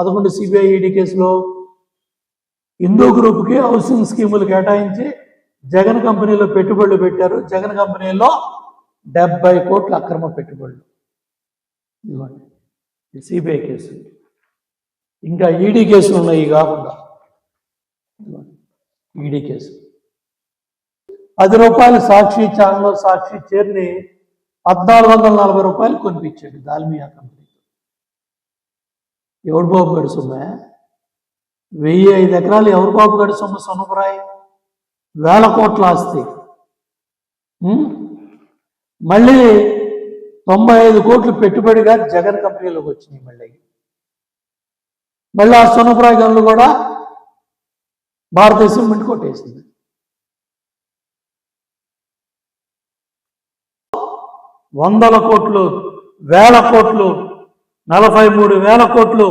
11 CBI ED కేసులో హిందూ గ్రూప్కి housing స్కీములు కేటాయించి జగన్ కంపెనీలో పెట్టుబడులు పెట్టారు. జగన్ కంపెనీలో 70 కోట్ల అక్రమ పెట్టుబడులు. ఇదిగోండి సిబిఐ కేసు. ఇంకా ఈడీ కేసులు ఉన్నాయి కాకుండా. ఈడీ కేసు 10 రూపాయలు సాక్షి ఛానల్లో సాక్షి చైర్ని 1440 రూపాయలు కొనిపించాడు దాల్మియా కంపెనీ. ఎవడు బాబు గడి సొమ్మే? 1005 ఎకరాలు ఎవరు బాబు గడి సొమ్ము? సొన్నపురాయి 1000 కోట్ల ఆస్తి. మళ్ళీ 95 కోట్లు పెట్టుబడిగా జగన్ కంపెనీలోకి వచ్చినాయి. మళ్ళీ ఆ సొన్నపురాయి గనులు కూడా భారతీయ సిమెంట్ కొట్టేసింది. వందల కోట్లు, 1000 కోట్లు, 43,000 కోట్లు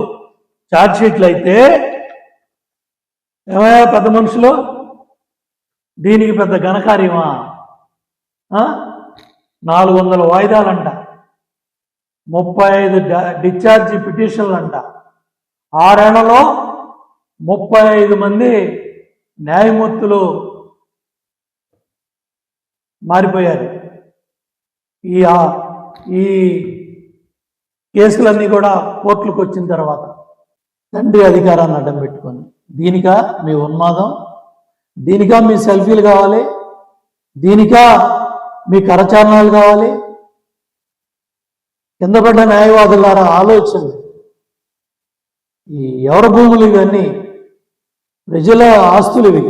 ఛార్జ్షీట్లు అయితే ఏమయ్యా పెద్ద మనుషులు, దీనికి పెద్ద ఘనకార్యమా? 400 వాయిదాలంట, 35 డిశ్చార్జి పిటిషన్లు అంట, 6 ఏళ్లలో 35 మంది న్యాయమూర్తులు మారిపోయారు. ఈ కేసులన్నీ కూడా కోర్టులకు వచ్చిన తర్వాత తండ్రి అధికారాన్ని అడ్డం పెట్టుకొని, దీనికా మీ ఉన్మాదం? దీనికా మీ సెల్ఫీలు కావాలి? దీనికా మీ కరచాలనాలు కావాలి? కింద పడ్డ న్యాయవాదులారా ఆలోచన. ఈ ఎవరి భూములు ఇవన్నీ? ప్రజల ఆస్తులు ఇవి.